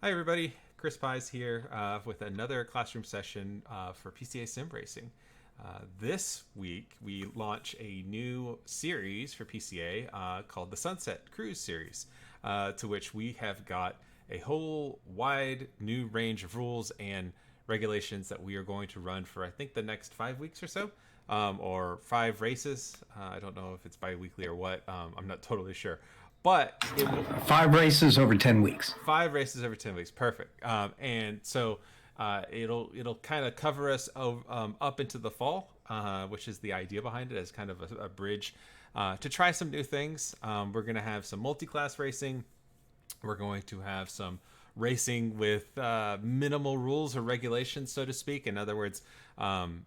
Hi, everybody. Chris Pies here with another classroom session for PCA sim racing. This week, we launch a new series for PCA called the Sunset Cruise Series, to which we have got a whole wide new range of rules and regulations that we are going to run for, I think, the next 5 weeks or so, or 5 races. I don't know if it's bi-weekly or what. I'm not totally sure. But it will 5 races over 10 weeks. 5 races over 10 weeks, perfect. And so it'll kind of cover us up into the fall, which is the idea behind it, as kind of a bridge to try some new things. We're going to have some multi-class racing. We're going to have some racing with minimal rules or regulations, so to speak. In other words, open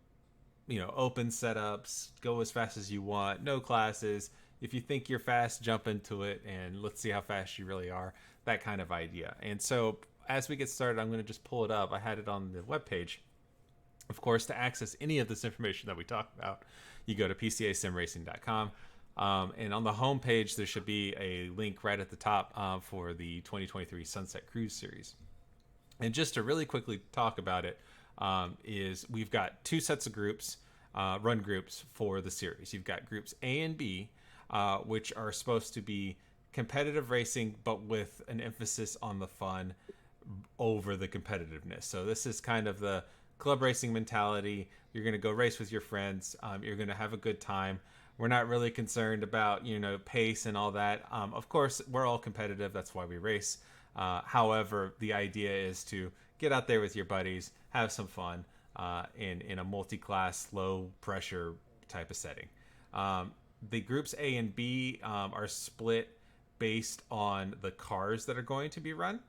setups, go as fast as you want, no classes. If you think you're fast, jump into it and let's see how fast you really are. That kind of idea. And so as we get started, I'm going to just pull it up. I had it on the webpage. Of course, to access any of this information that we talk about, you go to pcasimracing.com. And on the home page, there should be a link right at the top for the 2023 Sunset Cruise Series. And just to really quickly talk about it, is we've got two sets of groups, run groups for the series. You've got groups A and B, which are supposed to be competitive racing, but with an emphasis on the fun over the competitiveness. So this is kind of the club racing mentality. You're going to go race with your friends. You're going to have a good time. We're not really concerned about, pace and all that. Of course, we're all competitive. That's why we race. However, the idea is to get out there with your buddies, have some fun in a multi-class, low-pressure type of setting. The groups A and B are split based on the cars that are going to be run.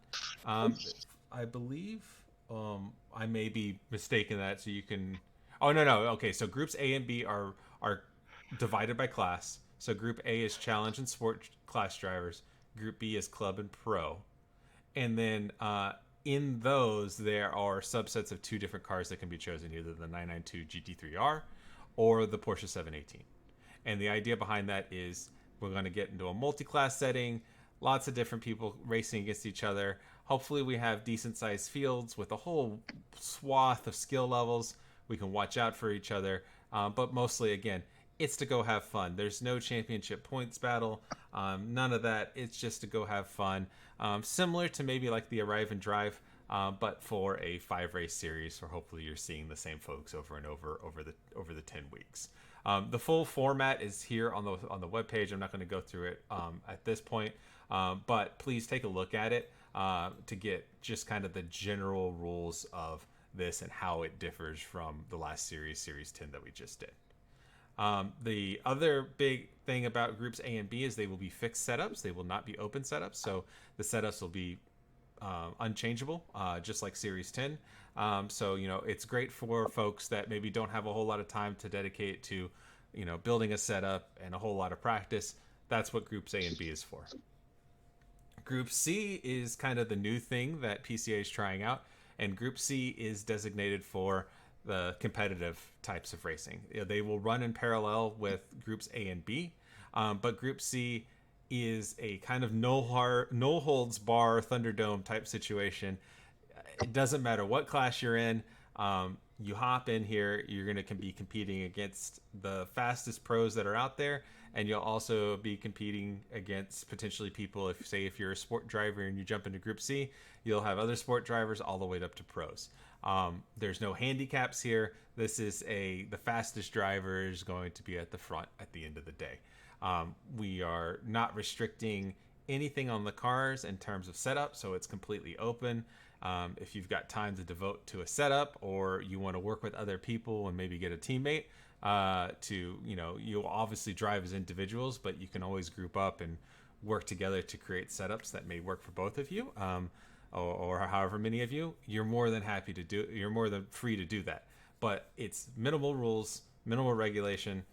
I believe I may be mistaken that, so you can. Oh no. Okay, so groups A and B are divided by class. So Group A is challenge and sport class drivers. Group B is club and pro. And then in those, there are subsets of two different cars that can be chosen, either the 992 GT3R or the Porsche 718. And the idea behind that is we're going to get into a multi-class setting, lots of different people racing against each other. Hopefully we have decent-sized fields with a whole swath of skill levels. We can watch out for each other. But mostly, again, it's to go have fun. There's no championship points battle. None of that. It's just to go have fun. Similar to maybe like the Arrive and Drive, but for a 5-race series, where hopefully you're seeing the same folks over and over the 10 weeks. The full format is here on the webpage. I'm not going to go through it at this point, but please take a look at it to get just kind of the general rules of this and how it differs from the last series 10 that we just did. The other big thing about groups A and B is they will be fixed setups. They will not be open setups. So the setups will be unchangeable, just like Series 10. So, it's great for folks that maybe don't have a whole lot of time to dedicate to, building a setup and a whole lot of practice. That's what groups A and B is for. Group C is kind of the new thing that PCA is trying out. And Group C is designated for the competitive types of racing. They will run in parallel with groups A and B, but Group C is a kind of no holds bar Thunderdome type situation. It doesn't matter what class you're in. You hop in here, you're going to be competing against the fastest pros that are out there, and you'll also be competing against potentially people. If you're a sport driver and you jump into Group C, you'll have other sport drivers all the way up to pros. There's no handicaps here. This is the fastest driver is going to be at the front at the end of the day. We are not restricting anything on the cars in terms of setup, so it's completely open. If you've got time to devote to a setup, or you want to work with other people and maybe get a teammate you'll obviously drive as individuals, but you can always group up and work together to create setups that may work for both of you. Or however many of you, you're more than free to do that. But it's minimal rules, minimal regulation,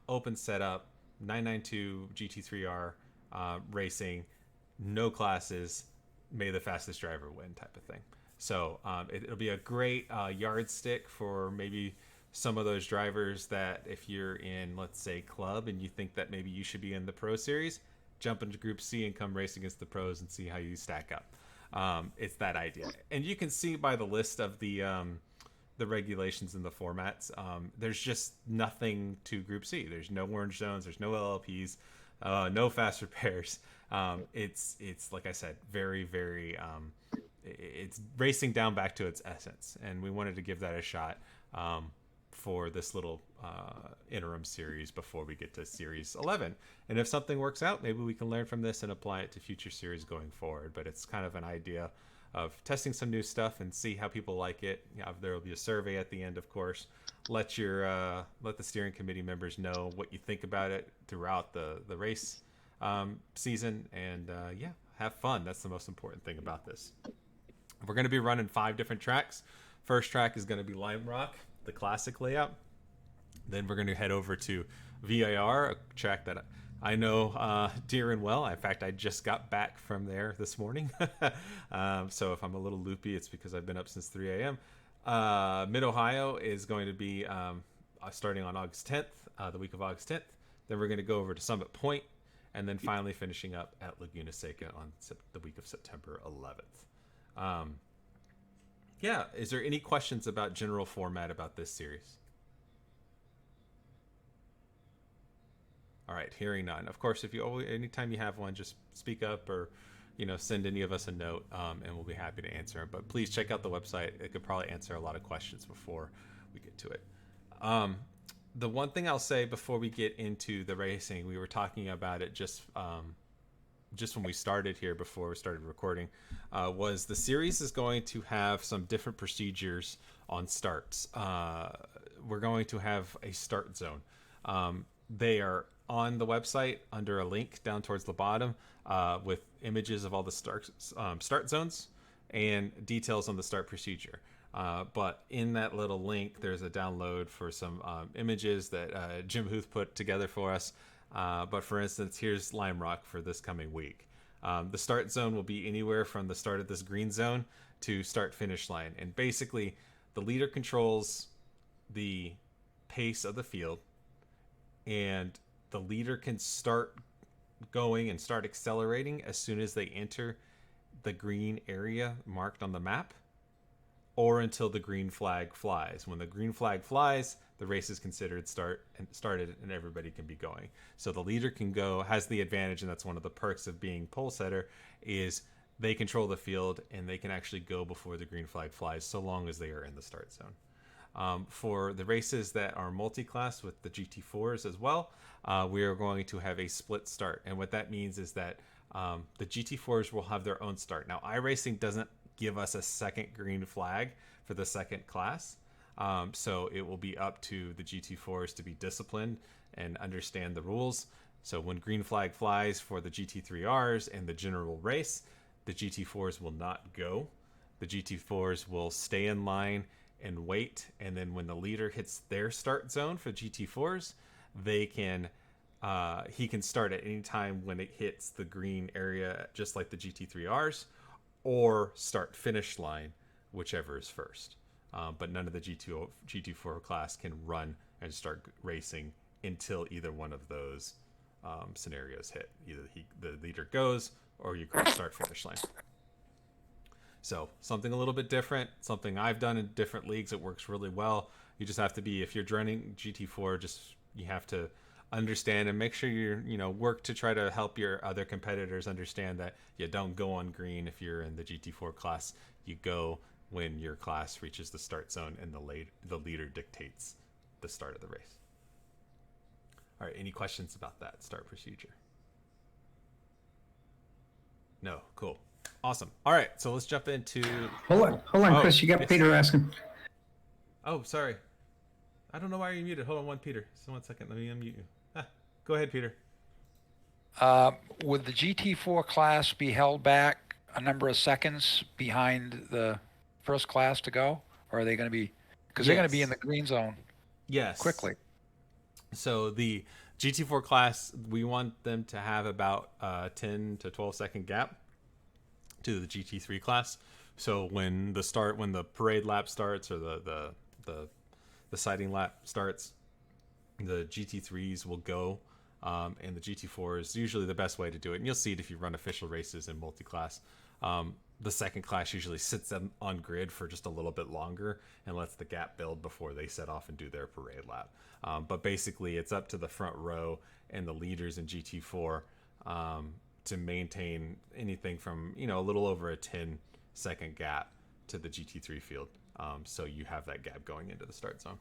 open setup, 992 GT3R racing, no classes, may the fastest driver win type of thing. So it'll be a great yardstick for maybe some of those drivers that if you're in, let's say, club and you think that maybe you should be in the pro series, jump into Group C and come race against the pros and see how you stack up. It's that idea, and you can see by the list of the regulations and the formats. There's just nothing to Group C. There's no orange zones. There's no LLPs. No fast repairs. It's like I said, very very. It's racing down back to its essence, and we wanted to give that a shot for this little interim series before we get to Series 11. And if something works out, maybe we can learn from this and apply it to future series going forward. But it's kind of an idea of testing some new stuff and see how people like it. There will be a survey at the end, of course. Let the steering committee members know what you think about it throughout the race season, and have fun. That's the most important thing about this. We're going to be running 5 different tracks. First track is going to be Lime Rock, the classic layout. Then we're going to head over to VIR, a track that I know dear and well. In fact, I just got back from there this morning. So if I'm a little loopy, it's because I've been up since 3 a.m. Mid-Ohio is going to be starting on August 10th, the week of August 10th. Then we're going to go over to Summit Point, and then finally finishing up at Laguna Seca on the week of September 11th. Is there any questions about general format about this series? All right, hearing none. Of course, anytime you have one, just speak up or send any of us a note, and we'll be happy to answer them. But please check out the website. It could probably answer a lot of questions before we get to it. The one thing I'll say before we get into the racing, we were talking about it just when we started here, before we started recording, was the series is going to have some different procedures on starts. We're going to have a start zone. They are on the website under a link down towards the bottom with images of all the start zones and details on the start procedure. But in that little link, there's a download for some images that Jim Huth put together for us. But for instance, here's Lime Rock for this coming week. The start zone will be anywhere from the start of this green zone to start finish line. And basically, the leader controls the pace of the field, and the leader can start going and start accelerating as soon as they enter the green area marked on the map, or until the green flag flies. When the green flag flies, the race is considered started and everybody can be going. So the leader has the advantage, and that's one of the perks of being pole setter, is they control the field and they can actually go before the green flag flies, so long as they are in the start zone. For the races that are multi-class with the GT4s as well, we are going to have a split start. And what that means is that the GT4s will have their own start. Now, iRacing doesn't give us a second green flag for the second class. So it will be up to the GT4s to be disciplined and understand the rules. So when green flag flies for the GT3Rs and the general race, the GT4s will not go. The GT4s will stay in line and wait, and then when the leader hits their start zone for GT4s, he can start at any time when it hits the green area, just like the GT3Rs, or start finish line, whichever is first. But none of the GT4 class can run and start racing until either one of those scenarios hit. Either the leader goes, or you can start finish line. So something a little bit different, something I've done in different leagues. It works really well. You just have to be, if you're running GT4, you have to understand and make sure work to try to help your other competitors understand that you don't go on green if you're in the GT4 class. You go when your class reaches the start zone and the leader dictates the start of the race. All right, any questions about that start procedure? No, cool. Awesome. All right, so let's jump into... Hold on, Chris. You got yes. Peter asking. Oh, sorry. I don't know why you're muted. Hold on, Peter. So 1 second. Let me unmute you. Go ahead, Peter. Would the GT4 class be held back a number of seconds behind the first class to go? Or are they going to be... Because they're going to be in the green zone quickly. So the GT4 class, we want them to have about a 10 to 12 second gap to the GT3 class. So when the parade lap starts, or the sighting lap starts, the GT3s will go, and the GT4 is usually the best way to do it. And you'll see it if you run official races in multi-class. the second class usually sits them on grid for just a little bit longer and lets the gap build before they set off and do their parade lap. But basically, it's up to the front row and the leaders in GT4 to maintain anything from a little over a 10-second gap to the GT3 field. So you have that gap going into the start zone.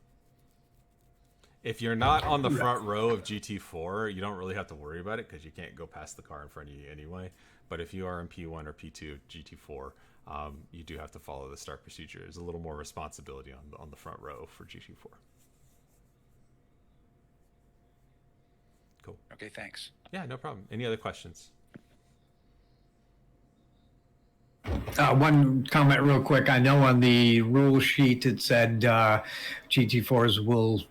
If you're not on the front row of GT4, you don't really have to worry about it because you can't go past the car in front of you anyway. But if you are in P1 or P2 GT4, you do have to follow the start procedure. There's a little more responsibility on the front row for GT4. Cool. Okay, thanks. Yeah, no problem. Any other questions? One comment real quick. I know on the rule sheet it said GT4s will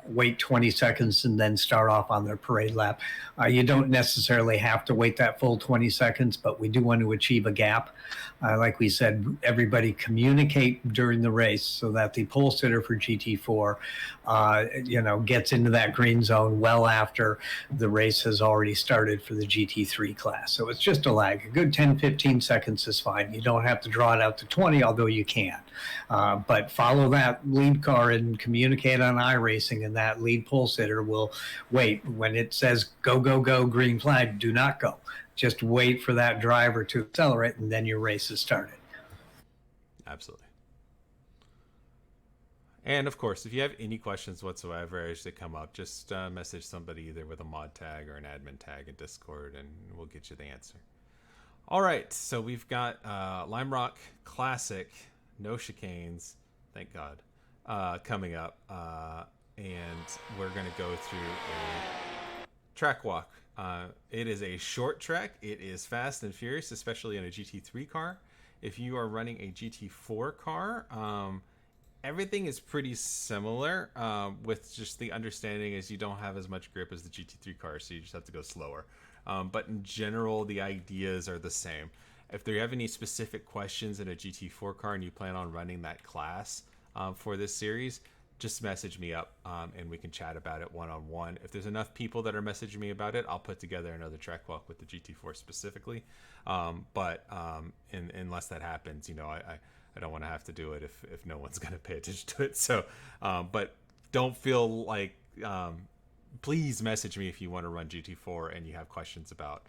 wait 20 seconds and then start off on their parade lap. You don't necessarily have to wait that full 20 seconds, but we do want to achieve a gap. Like we said, everybody communicate during the race so that the pole sitter for GT4 gets into that green zone well after the race has already started for the GT3 class. So it's just a lag. A good 10-15 seconds is fine. You don't have to draw it out to 20, although you can. But follow that lead car and communicate on iRacing, and that lead pole sitter will wait. When it says go, go, go, green flag, do not go. Just wait for that driver to accelerate, and then your race is started. Absolutely. And of course, if you have any questions whatsoever as they come up, just message somebody either with a mod tag or an admin tag in Discord, and we'll get you the answer. All right, so we've got Lime Rock Classic, no chicanes, thank God, coming up, and we're going to go through a track walk. It is a short track. It is fast and furious, especially in a GT3 car. If you are running a GT4 car, everything is pretty similar, with just the understanding is you don't have as much grip as the GT3 car, so you just have to go slower. But in general, the ideas are the same. If you have any specific questions in a GT4 car and you plan on running that class for this series, just message me up and we can chat about it one-on-one. If there's enough people that are messaging me about it, I'll put together another track walk with the GT4 specifically. But unless that happens, I don't want to have to do it if no one's going to pay attention to it. So, but don't feel like... please message me if you want to run GT4 and you have questions about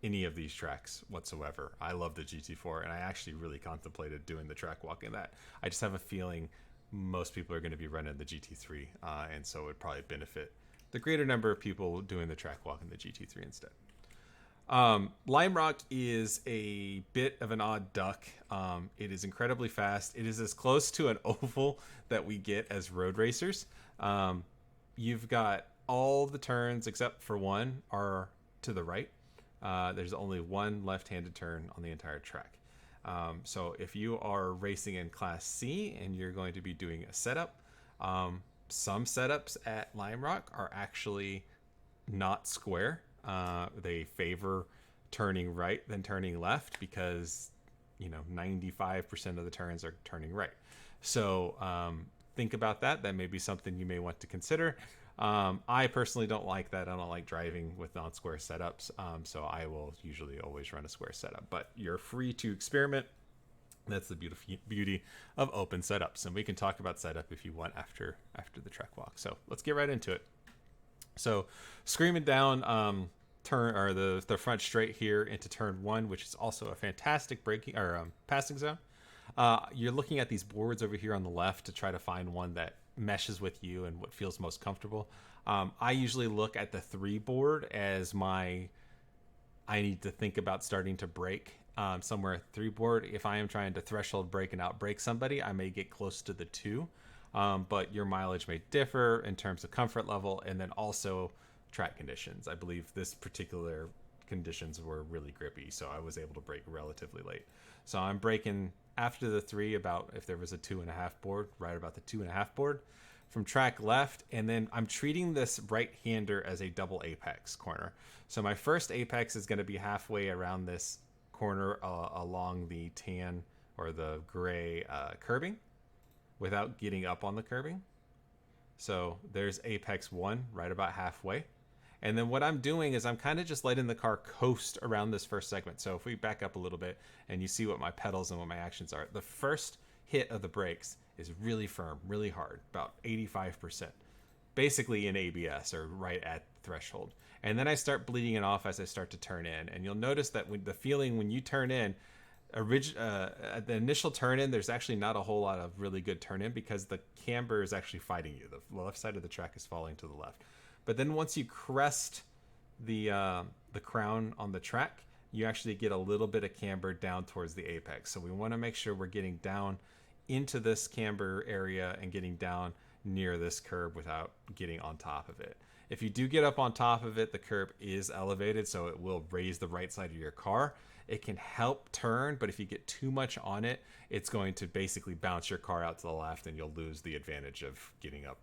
any of these tracks whatsoever. I love the GT4, and I actually really contemplated doing the track walk in that. I just have a feeling most people are going to be running the GT3, and so it would probably benefit the greater number of people doing the track walk in the GT3 instead. Lime Rock is a bit of an odd duck. It is incredibly fast. It is as close to an oval that we get as road racers. You've got all the turns except for one are to the right. There's only one left-handed turn on the entire track. So if you are racing in Class C and you're going to be doing a setup, some setups at Lime Rock are actually not square. They favor turning right than turning left because 95% of the turns are turning right. So think about that. That may be something you may want to consider. I personally don't like that. I don't like driving with non-square setups, so I will usually always run a square setup. But you're free to experiment. That's the beauty of open setups, and we can talk about setup if you want after the track walk. So let's get right into it. So screaming down turn or the front straight here into turn one, which is also a fantastic braking or passing zone. You're looking at these boards over here on the left to try to find one that meshes with you and what feels most comfortable. I usually look at the 3 board as I need to think about starting to brake somewhere at 3 board. If I am trying to threshold brake and outbrake somebody, I may get close to the 2. But your mileage may differ in terms of comfort level and then also track conditions. I believe this particular conditions were really grippy, so I was able to brake relatively late. So I'm braking after the 3 about if there was a 2.5 board, right about the 2.5 board from track left. And then I'm treating this right-hander as a double apex corner. So my first apex is going to be halfway around this corner along the tan or the gray curbing without getting up on the curbing. So there's apex 1 right about halfway. And then what I'm doing is I'm kind of just letting the car coast around this first segment. So if we back up a little bit and you see what my pedals and what my actions are, the first hit of the brakes is really firm, really hard, about 85%, basically in ABS or right at threshold. And then I start bleeding it off as I start to turn in. And you'll notice that when the feeling when you turn in, at the initial turn in, there's actually not a whole lot of really good turn in because the camber is actually fighting you. The left side of the track is falling to the left. But then once you crest the crown on the track, you actually get a little bit of camber down towards the apex. So we want to make sure we're getting down into this camber area and getting down near this curb without getting on top of it. If you do get up on top of it, the curb is elevated, so it will raise the right side of your car. It can help turn, but if you get too much on it, it's going to basically bounce your car out to the left, and you'll lose the advantage of getting up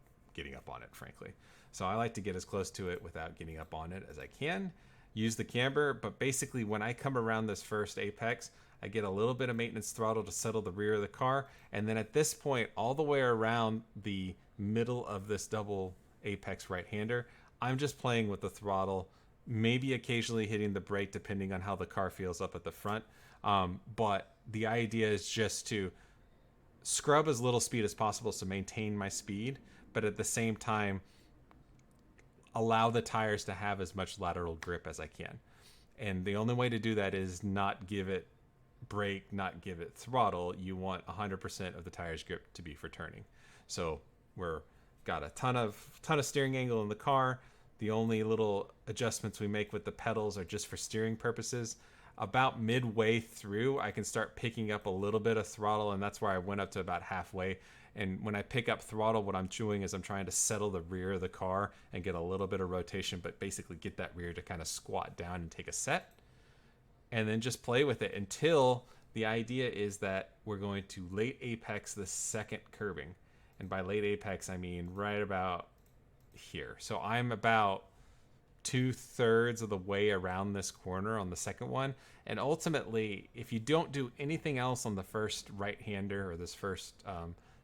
on it, frankly. So I like to get as close to it without getting up on it as I can. Use the camber, but basically when I come around this first apex, I get a little bit of maintenance throttle to settle the rear of the car, and then at this point, all the way around the middle of this double apex right-hander, I'm just playing with the throttle, maybe occasionally hitting the brake depending on how the car feels up at the front. But the idea is just to scrub as little speed as possible to maintain my speed, but at the same time allow the tires to have as much lateral grip as I can. And the only way to do that is not give it brake, not give it throttle. You want 100% of the tires grip to be for turning. So we're got a ton of steering angle in the car. The only little adjustments we make with the pedals are just for steering purposes. About midway through, I can start picking up a little bit of throttle, and that's where I went up to about halfway. And when I pick up throttle, what I'm doing is I'm trying to settle the rear of the car and get a little bit of rotation, but basically get that rear to kind of squat down and take a set. And then just play with it until the idea is that we're going to late apex the second curbing. And by late apex, I mean right about here. So I'm about 2/3 of the way around this corner on the second one. And ultimately, if you don't do anything else on the first right-hander or this first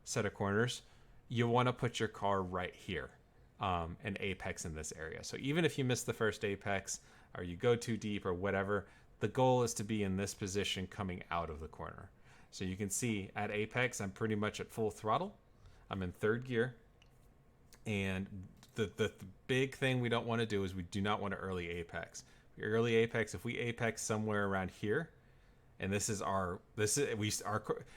set of corners, you want to put your car right here and apex in this area. So even if you miss the first apex or you go too deep or whatever, the goal is to be in this position coming out of the corner. So you can see at apex, I'm pretty much at full throttle. I'm in third gear. And the big thing we don't want to do is we do not want to early apex. Early apex, if we apex somewhere around here, and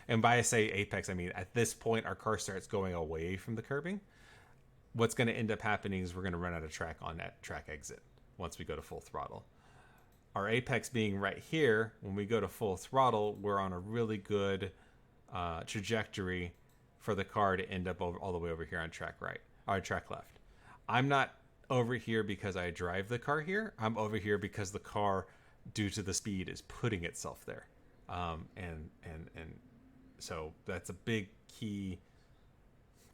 and by I say apex, I mean at this point our car starts going away from the curbing. What's going to end up happening is we're going to run out of track on that track exit once we go to full throttle. Our apex being right here, when we go to full throttle, we're on a really good trajectory for the car to end up all the way over here on track right, or track left. I'm not over here because I drive the car here. I'm over here because the car, due to the speed, is putting itself there. And so that's a big key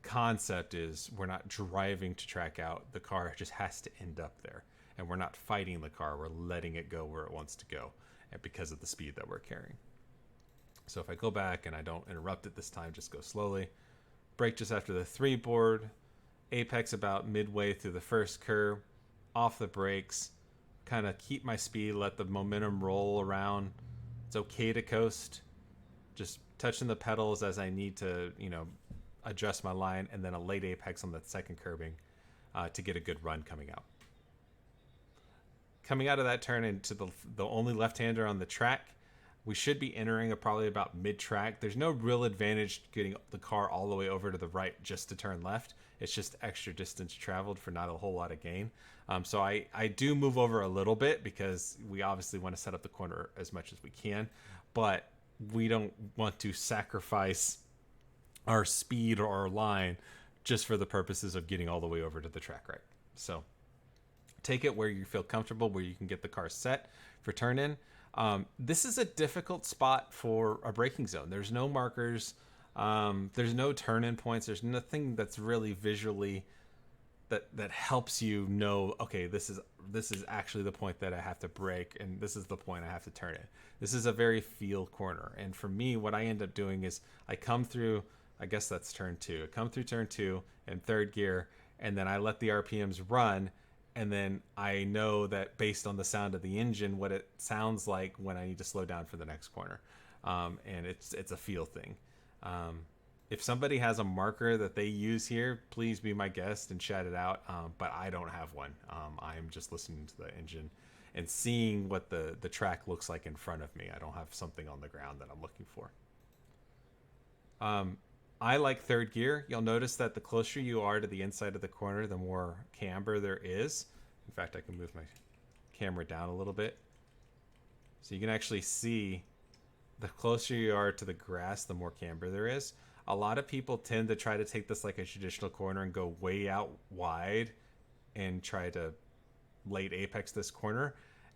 concept is we're not driving to track out. The car just has to end up there. And we're not fighting the car. We're letting it go where it wants to go because of the speed that we're carrying. So if I go back and I don't interrupt it this time, just go slowly. Brake just after the 3 board. Apex about midway through the first curve. Off the brakes. Kind of keep my speed. Let the momentum roll around. It's okay to coast. Just touching the pedals as I need to, adjust my line. And then a late apex on the second curbing to get a good run coming out. Coming out of that turn into the only left-hander on the track, we should be entering probably about mid-track. There's no real advantage getting the car all the way over to the right just to turn left. It's just extra distance traveled for not a whole lot of gain. So I do move over a little bit because we obviously want to set up the corner as much as we can, but we don't want to sacrifice our speed or our line just for the purposes of getting all the way over to the track right. So take it where you feel comfortable, where you can get the car set for turn in. This is a difficult spot for a braking zone. There's no markers. There's no turn in points. There's nothing that's really visually that helps you know, okay, this is actually the point that I have to brake, and this is the point I have to turn it. This is a very field corner. And for me, what I end up doing is I come through, I guess that's turn 2. I come through turn 2 in third gear, and then I let the RPMs run. and then I know that based on the sound of the engine, what it sounds like when I need to slow down for the next corner. And it's a feel thing. If somebody has a marker that they use here, please be my guest and shout it out. But I don't have one. I'm just listening to the engine and seeing what the track looks like in front of me. I don't have something on the ground that I'm looking for. I like third gear. You'll notice that the closer you are to the inside of the corner, the more camber there is. In fact, I can move my camera down a little bit. So you can actually see the closer you are to the grass, the more camber there is. A lot of people tend to try to take this like a traditional corner and go way out wide and try to late apex this corner.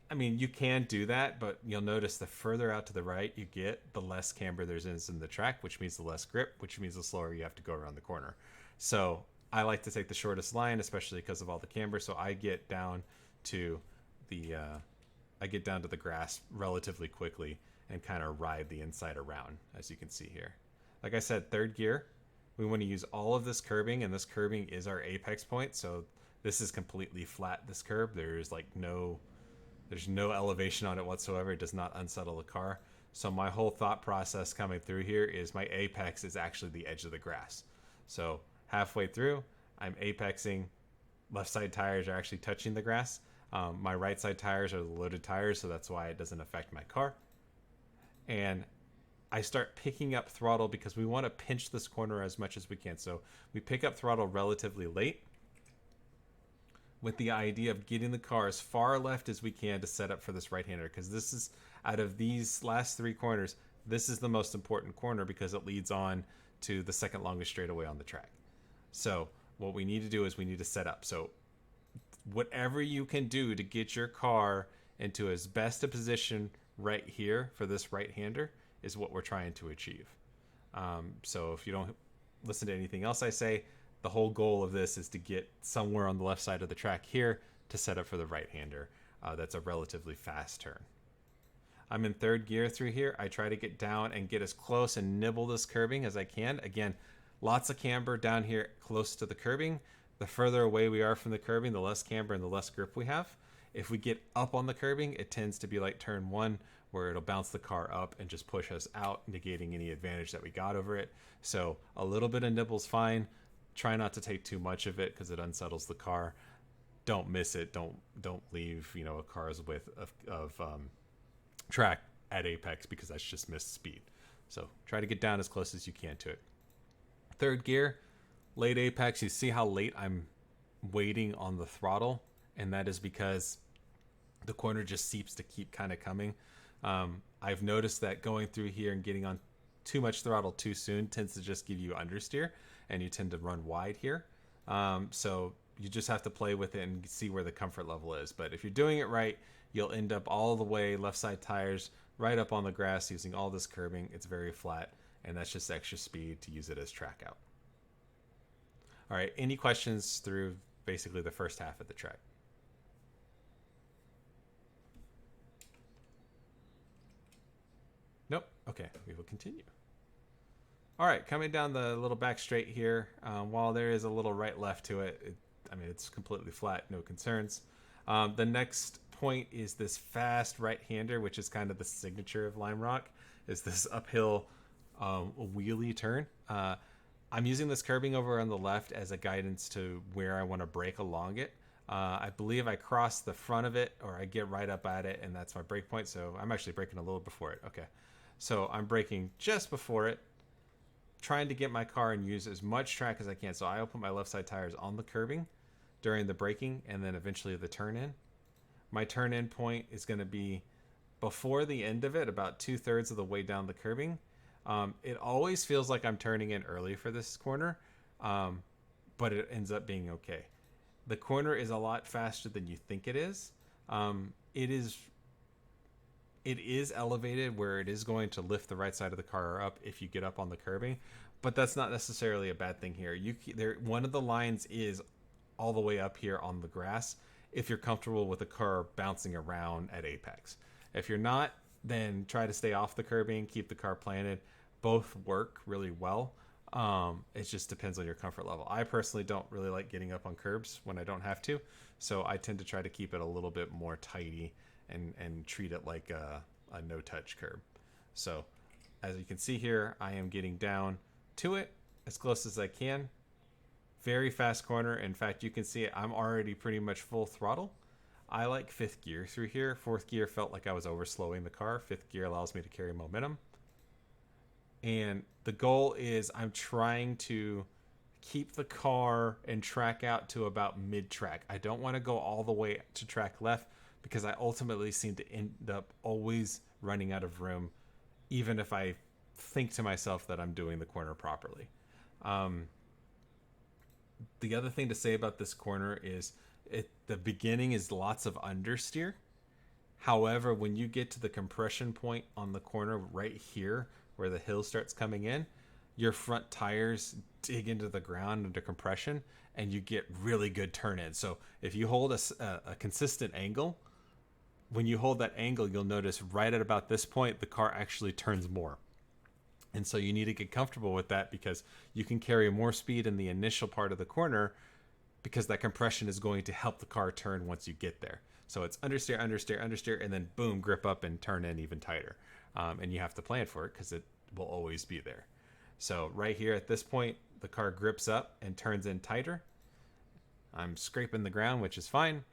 I mean, you can do that, but you'll notice the further out to the right you get, the less camber there is in the track, which means the less grip, which means the slower you have to go around the corner. So I like to take the shortest line, especially because of all the camber. So I get down to the grass relatively quickly and kind of ride the inside around, as you can see here. Like I said, third gear, we want to use all of this curbing, and this curbing is our apex point. So this is completely flat, this curb. There's no elevation on it whatsoever. It does not unsettle the car. So my whole thought process coming through here is my apex is actually the edge of the grass. So halfway through, I'm apexing. Left side tires are actually touching the grass. My right side tires are the loaded tires, so that's why it doesn't affect my car. And I start picking up throttle because we want to pinch this corner as much as we can. So we pick up throttle relatively late, with the idea of getting the car as far left as we can to set up for this right-hander, because this is, out of these last three corners, this is the most important corner because it leads on to the second longest straightaway on the track. So what we need to do is we need to set up. So whatever you can do to get your car into as best a position right here for this right-hander is what we're trying to achieve. So if you don't listen to anything else I say, the whole goal of this is to get somewhere on the left side of the track here to set up for the right-hander. That's a relatively fast turn. I'm in third gear through here. I try to get down and get as close and nibble this curbing as I can. Again, lots of camber down here close to the curbing. The further away we are from the curbing, the less camber and the less grip we have. If we get up on the curbing, it tends to be like turn one, where it'll bounce the car up and just push us out, negating any advantage that we got over it. So a little bit of nibble's fine. Try not to take too much of it because it unsettles the car. Don't miss it. Don't leave a car's width of track at apex, because that's just missed speed. So try to get down as close as you can to it. Third gear, late apex. You see how late I'm waiting on the throttle, and that is because the corner just seems to keep kind of coming. I've noticed that going through here and getting on too much throttle too soon tends to just give you understeer, and you tend to run wide here. So you just have to play with it and see where the comfort level is. But if you're doing it right, you'll end up all the way left side tires right up on the grass using all this curbing. It's very flat, and that's just extra speed to use it as track out. All right, any questions through basically the first half of the track? Nope. Okay, we will continue. All right, coming down the little back straight here, while there is a little right-left to it, it's completely flat, no concerns. The next point is this fast right-hander, which is kind of the signature of Lime Rock, is this uphill wheelie turn. I'm using this curbing over on the left as a guidance to where I want to brake along it. I believe I cross the front of it, or I get right up at it, and that's my brake point. So I'm actually braking a little before it. Okay. So I'm braking just before it, trying to get my car and use as much track as I can. So I'll put my left side tires on the curbing during the braking, and then eventually the turn in. My turn in point is going to be before the end of it, about 2/3 of the way down the curbing. It always feels like I'm turning in early for this corner, but it ends up being okay. The corner is a lot faster than you think it is. It is elevated where it is going to lift the right side of the car up if you get up on the curbing, but that's not necessarily a bad thing here. One of the lines is all the way up here on the grass if you're comfortable with the car bouncing around at apex. If you're not, then try to stay off the curbing, keep the car planted. Both work really well. It just depends on your comfort level. I personally don't really like getting up on curbs when I don't have to, so I tend to try to keep it a little bit more tidy and treat it like a no-touch curb. So as you can see here, I am getting down to it as close as I can. Very fast corner. In fact, you can see it, I'm already pretty much full throttle. I like fifth gear through here. Fourth gear felt like I was overslowing the car. Fifth gear allows me to carry momentum. And the goal is I'm trying to keep the car and track out to about mid-track. I don't want to go all the way to track left because I ultimately seem to end up always running out of room, even if I think to myself that I'm doing the corner properly. The other thing to say about this corner is the beginning is lots of understeer. However, when you get to the compression point on the corner right here, where the hill starts coming in, your front tires dig into the ground under compression and you get really good turn in. So if you hold a consistent angle, when you hold that angle, you'll notice right at about this point, the car actually turns more. And so you need to get comfortable with that because you can carry more speed in the initial part of the corner because that compression is going to help the car turn once you get there. So it's understeer, understeer, understeer, and then boom, grip up and turn in even tighter. And you have to plan for it because it will always be there. So right here at this point, the car grips up and turns in tighter. I'm scraping the ground, which is fine.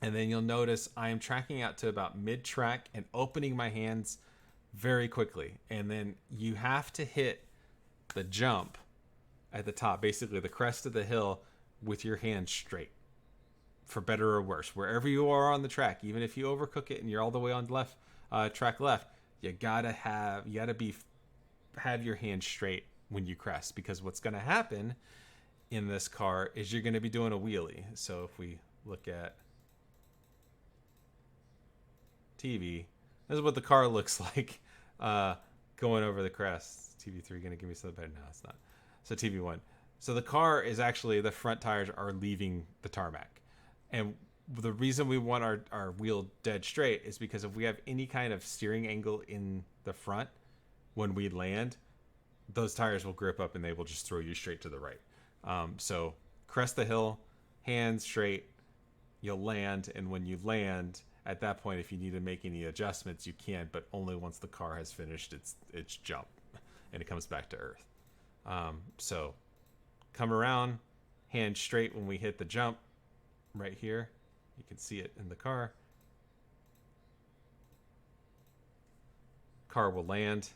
And then you'll notice I am tracking out to about mid-track and opening my hands very quickly. And then you have to hit the jump at the top, basically the crest of the hill, with your hands straight, for better or worse. Wherever you are on the track, even if you overcook it and you're all the way on left, track left, you gotta have your hands straight when you crest, because what's gonna happen in this car is you're gonna be doing a wheelie. So if we look at TV, this is what the car looks like going over the crest. TV3 gonna give me something better? No, it's not. So TV1. So the car is actually, the front tires are leaving the tarmac. And the reason we want our wheel dead straight is because if we have any kind of steering angle in the front, when we land, those tires will grip up and they will just throw you straight to the right. So crest the hill, hands straight, you'll land. And when you land, at that point, if you need to make any adjustments, you can, but only once the car has finished its jump and it comes back to earth. So come around, hands straight when we hit the jump right here. You can see it in the car. Car will land,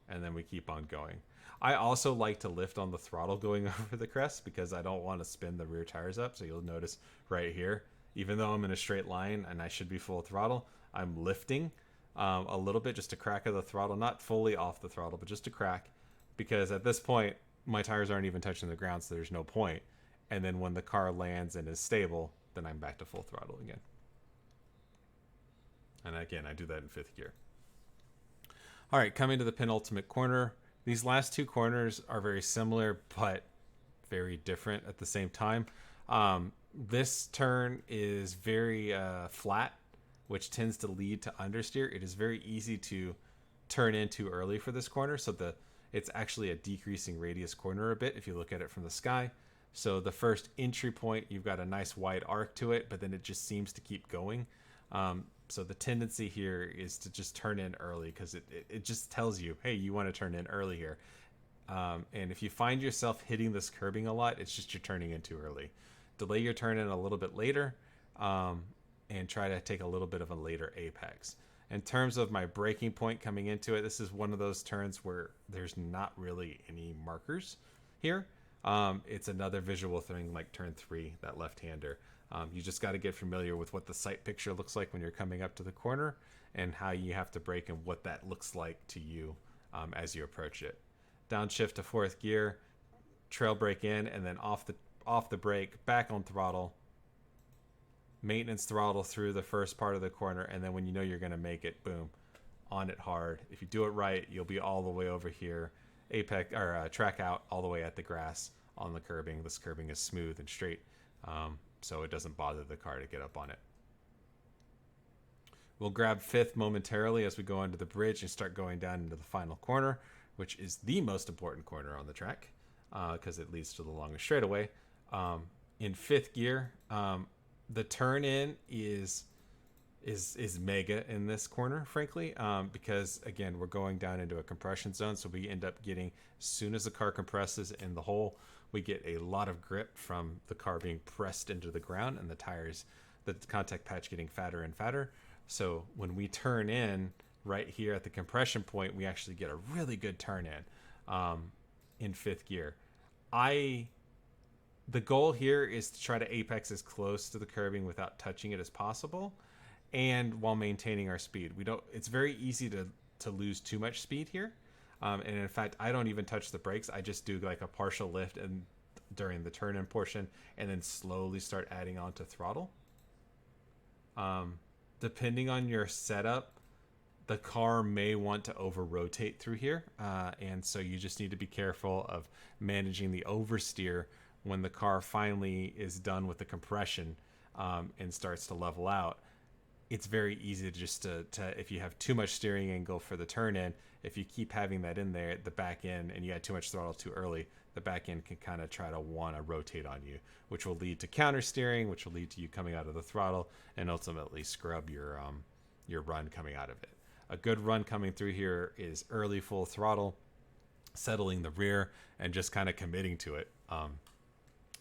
and then we keep on going. I also like to lift on the throttle going over the crest because I don't want to spin the rear tires up. So you'll notice right here, even though I'm in a straight line and I should be full throttle, I'm lifting a little bit, just a crack of the throttle, not fully off the throttle, but just a crack, because at this point, my tires aren't even touching the ground, so there's no point. And then when the car lands and is stable, then I'm back to full throttle again. And again, I do that in fifth gear. All right, coming to the penultimate corner. These last two corners are very similar, but very different at the same time. This turn is very flat, which tends to lead to understeer. It is very easy to turn in too early for this corner, so it's actually a decreasing radius corner a bit if you look at it from the sky. So the first entry point, you've got a nice wide arc to it, but then it just seems to keep going. So the tendency here is to just turn in early because it just tells you, hey, you want to turn in early here. And if you find yourself hitting this curbing a lot, it's just you're turning in too early. Delay your turn in a little bit later and try to take a little bit of a later apex. In terms of my braking point coming into it, this is one of those turns where there's not really any markers here. It's another visual thing like turn 3, that left-hander. You just got to get familiar with what the sight picture looks like when you're coming up to the corner and how you have to brake and what that looks like to you as you approach it. Downshift to fourth gear, trail brake in, and then off the brake, back on throttle. Maintenance throttle through the first part of the corner, and then when you know you're going to make it, boom, on it hard. If you do it right, you'll be all the way over here, apex or track out all the way at the grass on the curbing. This curbing is smooth and straight, so it doesn't bother the car to get up on it. We'll grab fifth momentarily as we go under the bridge and start going down into the final corner. which is the most important corner on the track because it leads to the longest straightaway. In fifth gear, the turn in is mega in this corner, frankly, because again, we're going down into a compression zone, so we end up getting, as soon as the car compresses in the hole, we get a lot of grip from the car being pressed into the ground and the tires, the contact patch getting fatter and fatter. So when we turn in right here at the compression point, we actually get a really good turn in fifth gear. The goal here is to try to apex as close to the curbing without touching it as possible, and while maintaining our speed. It's very easy to lose too much speed here. And in fact, I don't even touch the brakes. I just do like a partial lift and during the turn in portion, and then slowly start adding on to throttle. Depending on your setup, the car may want to over rotate through here. And so you just need to be careful of managing the oversteer when the car finally is done with the compression and starts to level out. It's very easy to just to if you have too much steering angle for the turn in, if you keep having that in there, the back end, and you had too much throttle too early, the back end can kind of try to want to rotate on you, which will lead to counter steering, which will lead to you coming out of the throttle and ultimately scrub your run coming out of it. A good run coming through here is early full throttle, settling the rear, and just kind of committing to it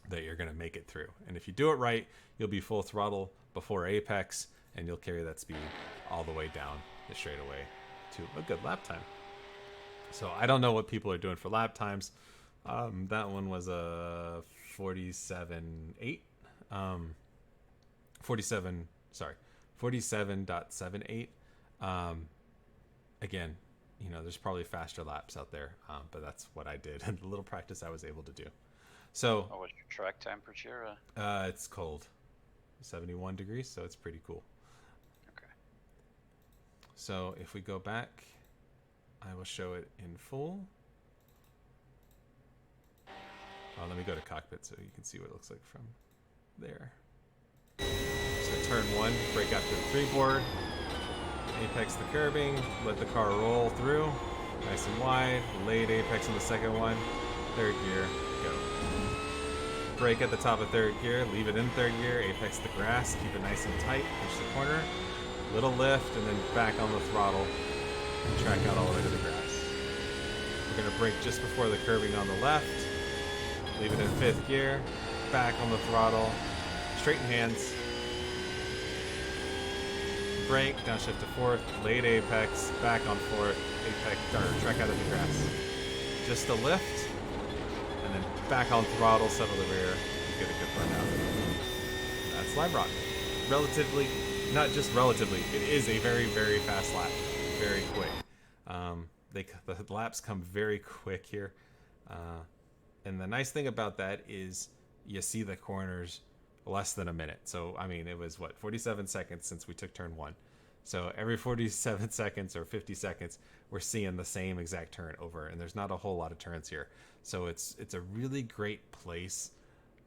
that you're going to make it through. And if you do it right, you'll be full throttle before apex, and you'll carry that speed all the way down the straightaway to a good lap time. So I don't know what people are doing for lap times. That one was a 47.8. 47.78. Again, there's probably faster laps out there, but that's what I did and the little practice I was able to do. So, what's your track temperature? It's cold, 71 degrees, so it's pretty cool. Okay. So if we go back, I will show it in full. Let me go to cockpit so you can see what it looks like from there. So turn one, brake after the three board, apex the curbing, let the car roll through, nice and wide, late apex in the second one, third gear, go. Brake at the top of third gear, leave it in third gear, apex the grass, keep it nice and tight, push the corner, little lift, and then back on the throttle, and track out all the way to the grass. We're going to brake just before the curbing on the left, leave it in fifth gear, back on the throttle, straighten hands, brake, downshift to fourth, late apex, back on fourth, apex, or track out of the grass. Just a lift, and then back on throttle, settle the rear, you get a good run out. That's Lime Rock. Relatively, not just relatively, it is a very, very fast lap. Very quick. The laps come very quick here. And the nice thing about that is you see the corners less than a minute. So, I mean, it was 47 seconds since we took turn one. So every 47 seconds or 50 seconds, we're seeing the same exact turn over, and there's not a whole lot of turns here. So it's a really great place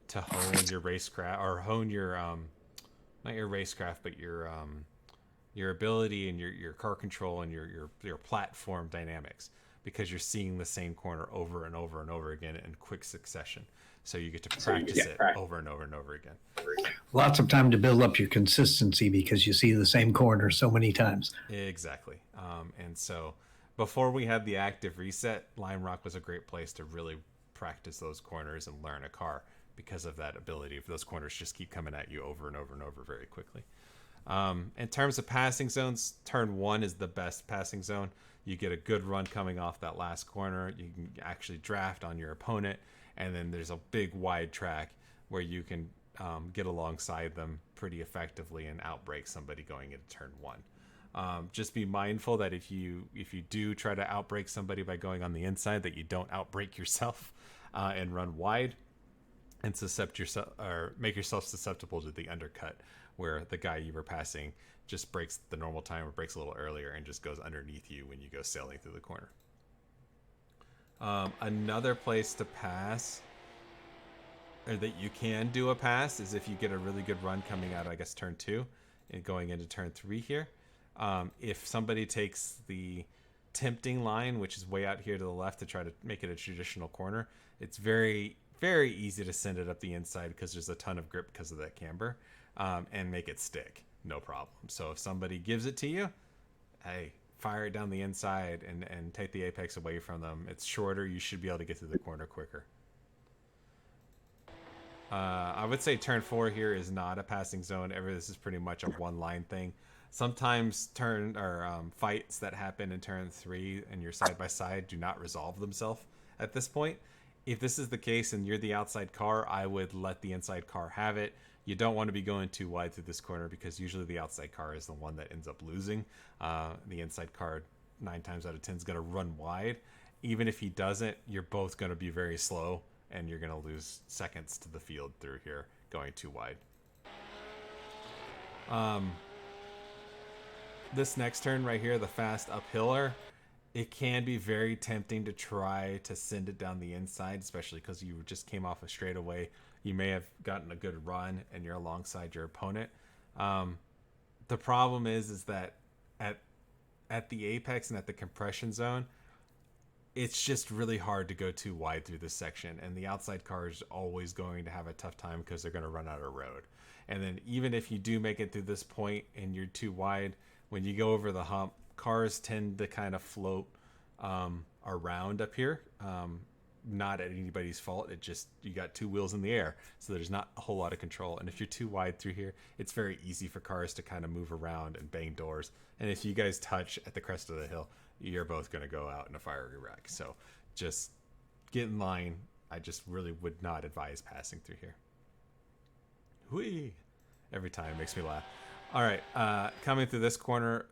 to hone your racecraft, or hone your not your racecraft, but your ability and your car control and your platform dynamics, because you're seeing the same corner over and over and over again in quick succession. So you get to practice it over and over and over again. Lots of time to build up your consistency because you see the same corner so many times. Exactly. And so before we had the active reset, Lime Rock was a great place to really practice those corners and learn a car because of that ability. Those corners just keep coming at you over and over and over very quickly. In terms of passing zones, turn one is the best passing zone. You get a good run coming off that last corner. You can actually draft on your opponent, and then there's a big wide track where you can get alongside them pretty effectively and outbrake somebody going into turn one. Just be mindful that if you do try to outbrake somebody by going on the inside, that you don't outbrake yourself and run wide and make yourself susceptible to the undercut, where the guy you were passing just breaks the normal time or breaks a little earlier and just goes underneath you when you go sailing through the corner. Another place to pass, or that you can do a pass, is if you get a really good run coming out, I guess, turn two and going into turn three here. If somebody takes the tempting line, which is way out here to the left to try to make it a traditional corner, it's very, very easy to send it up the inside because there's a ton of grip because of that camber, and make it stick. No problem. So if somebody gives it to you, hey, fire it down the inside and take the apex away from them. It's shorter. You should be able to get to the corner quicker. I would say turn 4 here is not a passing zone. This is pretty much a one-line thing. Sometimes fights that happen in turn 3 and you're side by side do not resolve themselves at this point. If this is the case and you're the outside car, I would let the inside car have it. You don't want to be going too wide through this corner because usually the outside car is the one that ends up losing. The inside car 9 times out of 10 is going to run wide. Even if he doesn't, you're both going to be very slow and you're going to lose seconds to the field through here going too wide. This next turn right here, the fast uphiller, it can be very tempting to try to send it down the inside, especially because you just came off a straightaway. You may have gotten a good run and you're alongside your opponent. The problem is that at the apex and at the compression zone, it's just really hard to go too wide through this section, and the outside car is always going to have a tough time because they're going to run out of road. And then even if you do make it through this point and you're too wide, when you go over the hump, cars tend to kind of float around up here. Not at anybody's fault. It just, you got 2 wheels in the air, so there's not a whole lot of control. And if you're too wide through here, it's very easy for cars to kind of move around and bang doors. And if you guys touch at the crest of the hill, you're both going to go out in a fiery wreck. So just get in line. I just really would not advise passing through here. Whee! Every time it makes me laugh. All right, coming through this corner,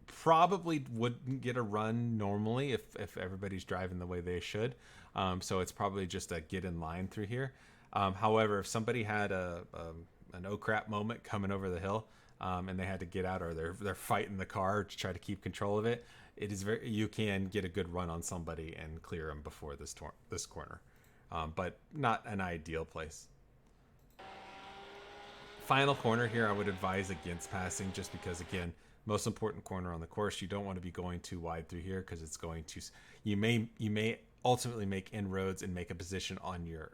probably wouldn't get a run normally if everybody's driving the way they should. So it's probably just a get in line through here. However, if somebody had an oh crap moment coming over the hill, and they had to get out, or they're fighting the car to try to keep control of it, you can get a good run on somebody and clear them before this corner, but not an ideal place. Final corner here, I would advise against passing, just because, again, most important corner on the course. You don't want to be going too wide through here because it's going to, you may ultimately make inroads and make a position on your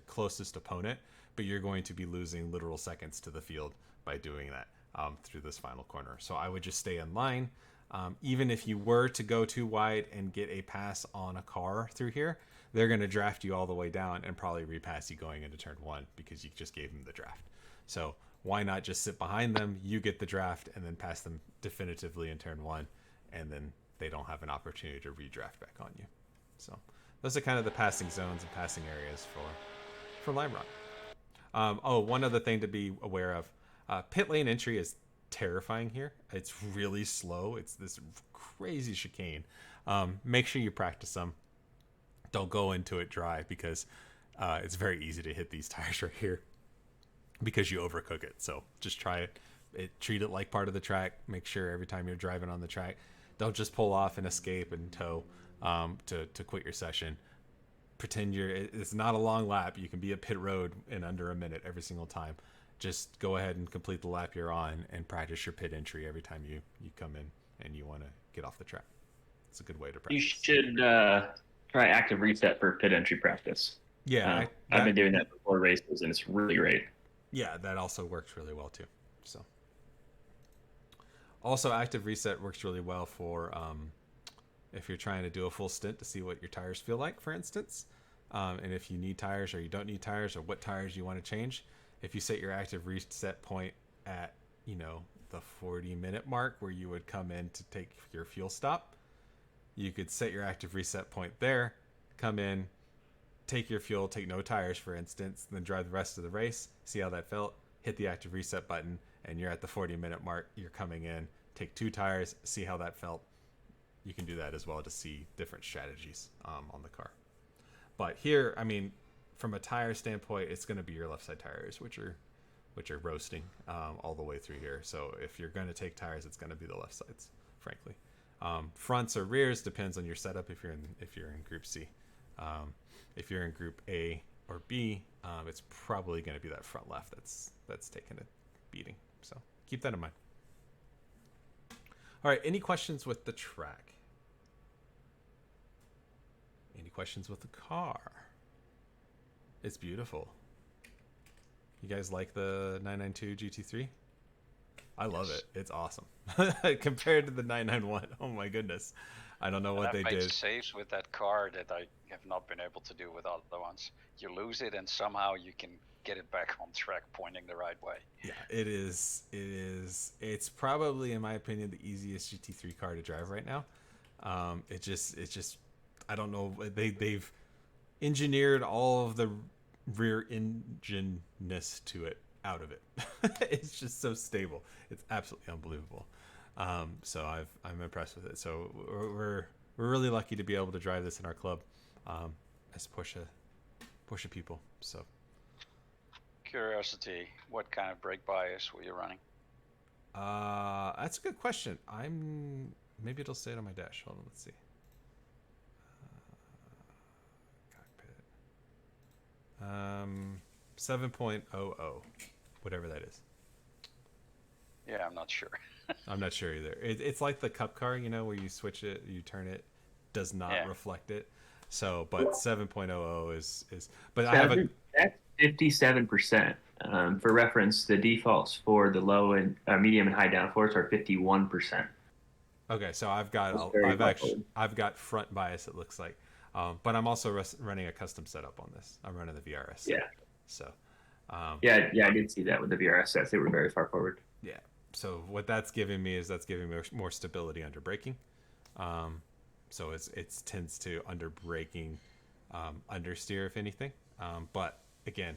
closest opponent, but you're going to be losing literal seconds to the field by doing that through this final corner. So I would just stay in line. Even if you were to go too wide and get a pass on a car through here, they're going to draft you all the way down and probably repass you going into turn 1 because you just gave them the draft. So why not just sit behind them, you get the draft, and then pass them definitively in turn 1, and then they don't have an opportunity to redraft back on you. So those are kind of the passing zones and passing areas for Lime Rock. One other thing to be aware of, pit lane entry is terrifying here. It's really slow. It's this crazy chicane. Make sure you practice them. Don't go into it dry because it's very easy to hit these tires right here because you overcook it. So just try it. Treat it like part of the track. Make sure every time you're driving on the track, don't just pull off and escape and tow to quit your session. Pretend it's not a long lap. You can be at pit road in under a minute every single time. Just go ahead and complete the lap you're on and practice your pit entry every time you come in and you want to get off the track. It's a good way to practice. You should try active reset for pit entry practice. Yeah, I've been doing that before races, and it's really great. Yeah, that also works really well too. So, also active reset works really well for if you're trying to do a full stint to see what your tires feel like, for instance, and if you need tires or you don't need tires, or what tires you want to change. If you set your active reset point at the 40-minute mark where you would come in to take your fuel stop, you could set your active reset point there, come in, take your fuel, take no tires, for instance, then drive the rest of the race, see how that felt, hit the active reset button, and you're at the 40-minute mark. You're coming in, take 2 tires, see how that felt. You can do that as well to see different strategies on the car. But here, I mean, from a tire standpoint, it's going to be your left side tires, which are roasting all the way through here. So if you're going to take tires, it's going to be the left sides, frankly. Fronts or rears depends on your setup. If you're in Group C, if you're in Group A or B, it's probably going to be that front left that's taking a beating. So keep that in mind. All right, any questions with the track? questions with the car? It's beautiful. You guys like the 992 GT3? I love it. It's awesome. Compared to the 991. Oh my goodness. I don't know what they did. I've made saves with that car that I have not been able to do with other ones. You lose it and somehow you can get it back on track pointing the right way. Yeah, it is. It's probably, in my opinion, the easiest GT3 car to drive right now. It just, I don't know. They've engineered all of the rear engine-ness to it out of it. It's just so stable. It's absolutely unbelievable. So I'm impressed with it. So we're really lucky to be able to drive this in our club as Porsche people. So Curiosity, what kind of brake bias were you running? that's a good question. Maybe it'll say it on my dash. Hold on, let's see. Cockpit. 7.00, whatever that is. Yeah, I'm not sure. I'm not sure either. It's like the cup car, where you switch it, you turn it, does not reflect it. So, but 7.00 is. But I have that's 57%. For reference, the defaults for the low and medium and high downforce are 51%. Okay, so I've got front bias. It looks like, but I'm also running a custom setup on this. I'm running the VRS. Yeah. So. Yeah, I did see that with the VRS sets. They were very far forward. Yeah. So what that's giving me more stability under braking. So it tends to under braking, understeer if anything. But again,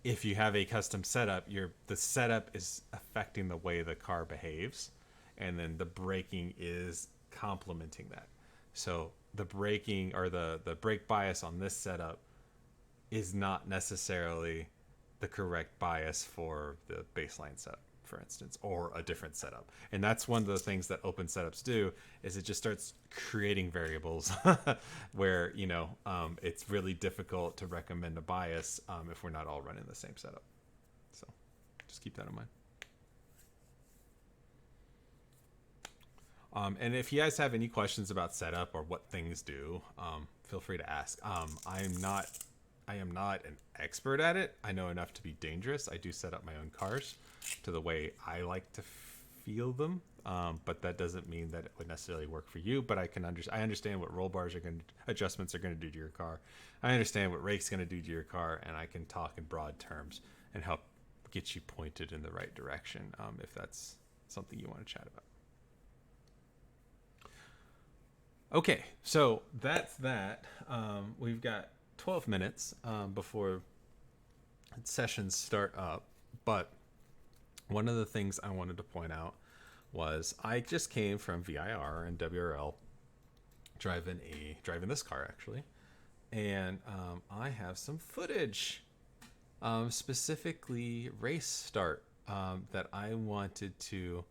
if you have a custom setup, the setup is affecting the way the car behaves, and then the braking is complementing that. So the braking or the brake bias on this setup is not necessarily the correct bias for the baseline setup, for instance, or a different setup. And that's one of the things that open setups do, is it just starts creating variables where, it's really difficult to recommend a bias if we're not all running the same setup. So just keep that in mind. And if you guys have any questions about setup or what things do, feel free to ask. I am not an expert at it. I know enough to be dangerous. I do set up my own cars to the way I like to feel them, but that doesn't mean that it would necessarily work for you. But I understand what roll bars adjustments are going to do to your car. I understand what rake's going to do to your car, and I can talk in broad terms and help get you pointed in the right direction if that's something you want to chat about. Okay, so that's that. We've got 12 minutes before sessions start up, but one of the things I wanted to point out was I just came from VIR and WRL driving this car actually, and I have some footage, specifically race start, that I wanted to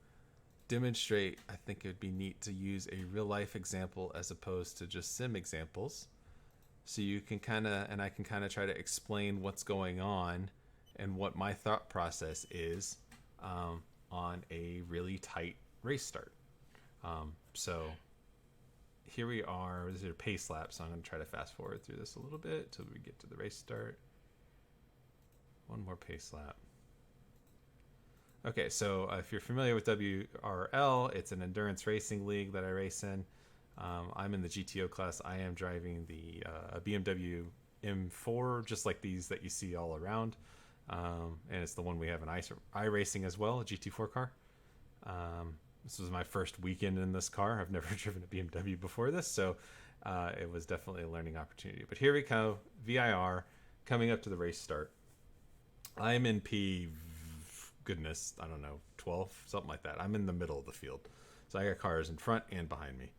demonstrate. I think it would be neat to use a real life example as opposed to just sim examples. So you can I can try to explain what's going on and what my thought process is on a really tight race start. So here we are. This is a pace lap, so I'm going to try to fast forward through this a little bit till we get to the race start. One more pace lap. Okay, so if you're familiar with WRL, it's an endurance racing league that I race in. I'm in the GTO class. I am driving the BMW M4, just like these that you see all around. And it's the one we have in iRacing as well, a GT4 car. This was my first weekend in this car. I've never driven a BMW before this, so it was definitely a learning opportunity. But here we go, VIR, coming up to the race start. I'm in goodness, I don't know, 12, something like that. I'm in the middle of the field. So I got cars in front and behind me.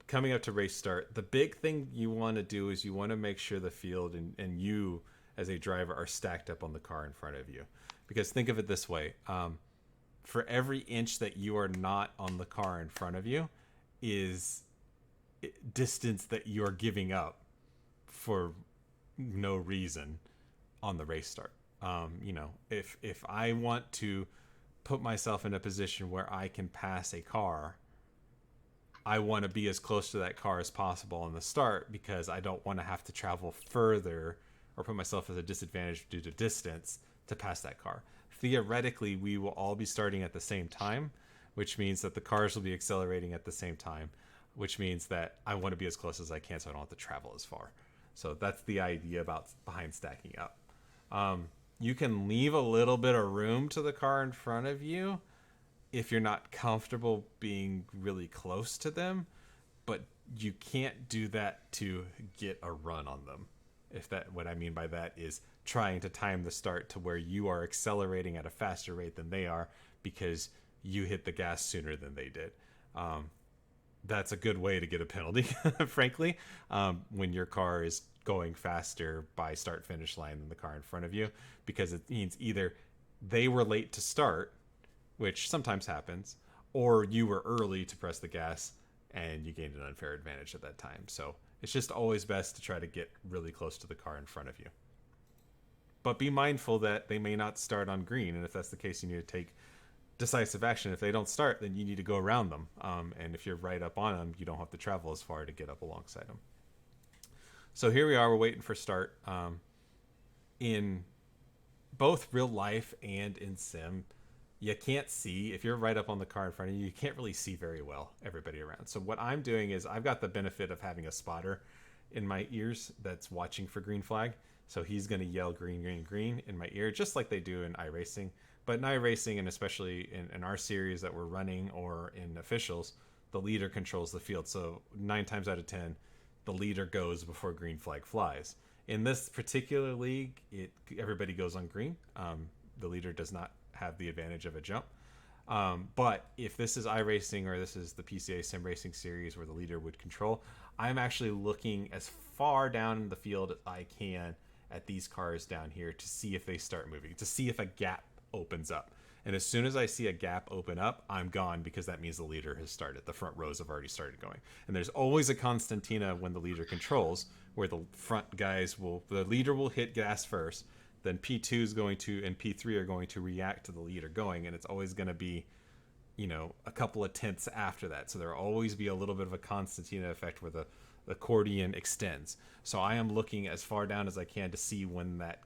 Coming up to race start, the big thing you want to do is you want to make sure the field and you as a driver are stacked up on the car in front of you. Because think of it this way. For every inch that you are not on the car in front of you is distance that you're giving up for no reason on the race start. If I want to put myself in a position where I can pass a car I want to be as close to that car as possible on the start because I don't want to have to travel further or put myself at a disadvantage due to distance to pass that car. Theoretically, we will all be starting at the same time, which means that the cars will be accelerating at the same time, which means that I want to be as close as I can so I don't have to travel as far. So that's the idea behind stacking up. You can leave a little bit of room to the car in front of you if you're not comfortable being really close to them, but you can't do that to get a run on them. What I mean by that is trying to time the start to where you are accelerating at a faster rate than they are because you hit the gas sooner than they did. That's a good way to get a penalty, frankly, when your car is going faster by start finish line than the car in front of you, because it means either they were late to start, which sometimes happens, or you were early to press the gas and you gained an unfair advantage at that time. So it's just always best to try to get really close to the car in front of you. But be mindful that they may not start on green, and if that's the case, you need to take decisive action. If they don't start, then you need to go around them. And if you're right up on them, you don't have to travel as far to get up alongside them. So here we are, we're waiting for start. In both real life and in sim, you can't see, if you're right up on the car in front of you, you can't really see very well everybody around. So what I'm doing is I've got the benefit of having a spotter in my ears that's watching for green flag. So he's going to yell green, green, green in my ear, just like they do in iRacing. But in iRacing, and especially in our series that we're running or in officials, the leader controls the field. So 9 times out of 10, the leader goes before green flag flies. In this particular league, everybody goes on green. The leader does not have the advantage of a jump. But if this is iRacing or this is the PCA Sim Racing series where the leader would control, I'm actually looking as far down in the field as I can at these cars down here to see if they start moving, to see if a gap opens up. And as soon as I see a gap open up, I'm gone, because that means the leader has started. The front rows have already started going. And there's always a constantina when the leader controls, where the front guys the leader will hit gas first, then P2 is going to, and P3 are going to react to the leader going, and it's always going to be, a couple of tenths after that. So there'll always be a little bit of a constantina effect where the accordion extends. So I am looking as far down as I can to see when that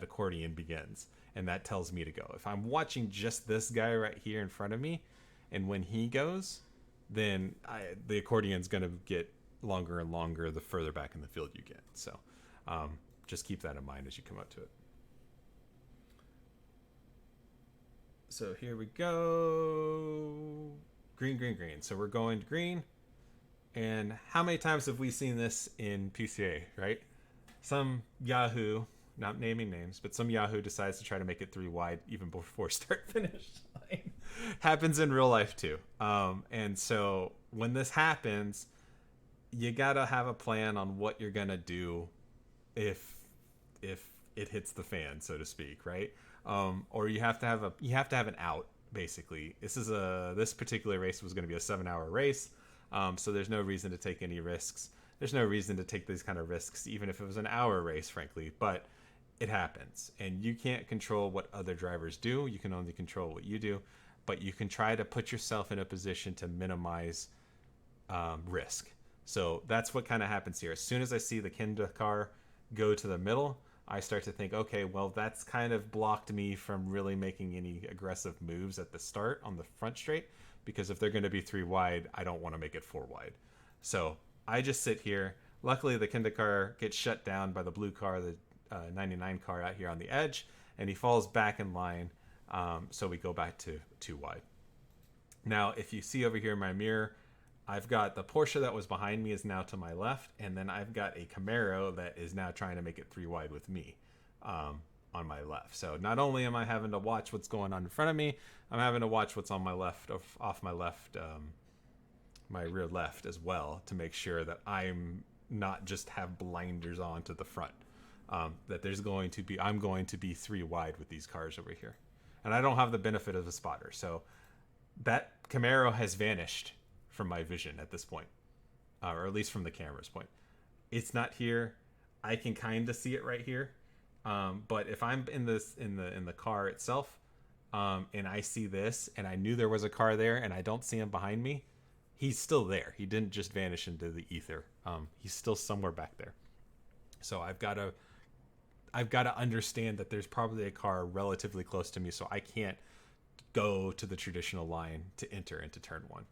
accordion begins, and that tells me to go. If I'm watching just this guy right here in front of me, and when he goes, then the accordion's going to get longer and longer the further back in the field you get. So just keep that in mind as you come up to it. So here we go. Green, green, green. So we're going to green. And how many times have we seen this in PCA, right? Some Yahoo, not naming names, but some Yahoo decides to try to make it 3 wide even before start finish line. Happens in real life too. And so when this happens, you gotta have a plan on what you're gonna do if it hits the fan, so to speak, right? Or you have to have an out, basically. This particular race was going to be a 7-hour race, so there's no reason to take any risks. There's no reason to take these kind of risks, even if it was an hour race, frankly. But it happens, and you can't control what other drivers do. You can only control what you do, but you can try to put yourself in a position to minimize risk. So that's what kind of happens here. As soon as I see the Kinda car go to the middle, I start to think, okay, well, that's kind of blocked me from really making any aggressive moves at the start on the front straight, because if they're going to be 3 wide, I don't want to make it 4 wide. So I just sit here. Luckily, the Kinda car gets shut down by the blue car, the 99 car out here on the edge, and he falls back in line. So we go back to 2 wide. Now, if you see over here in my mirror, I've got the Porsche that was behind me is now to my left, and then I've got a Camaro that is now trying to make it 3 wide with me on my left. So not only am I having to watch what's going on in front of me, I'm having to watch what's on my left, off my left, my rear left as well, to make sure that I'm not just have blinders on to the front. That I'm going to be 3 wide with these cars over here, and I don't have the benefit of a spotter. So that Camaro has vanished from my vision at this point, or at least from the camera's point. It's not here. I can kind of see it right here, but if I'm in the car itself, and I see this, and I knew there was a car there, and I don't see him behind me, he's still there. He didn't just vanish into the ether. He's still somewhere back there. So I've got to understand that there's probably a car relatively close to me, so I can't go to the traditional line to enter into turn 1.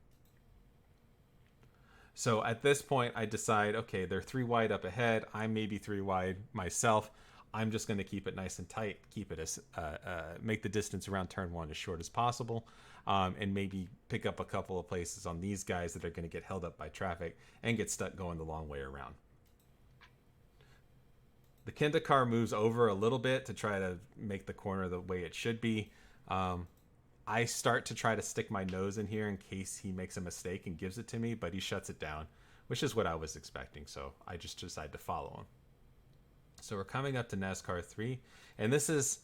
So at this point, I decide, okay, they're 3 wide up ahead. I may be 3 wide myself. I'm just going to keep it nice and tight, keep it as make the distance around turn 1 as short as possible, and maybe pick up a couple of places on these guys that are going to get held up by traffic and get stuck going the long way around. The Kenda car moves over a little bit to try to make the corner the way it should be. I start to try to stick my nose in here in case he makes a mistake and gives it to me, but he shuts it down, which is what I was expecting, so I just decide to follow him. So we're coming up to NASCAR 3, and this is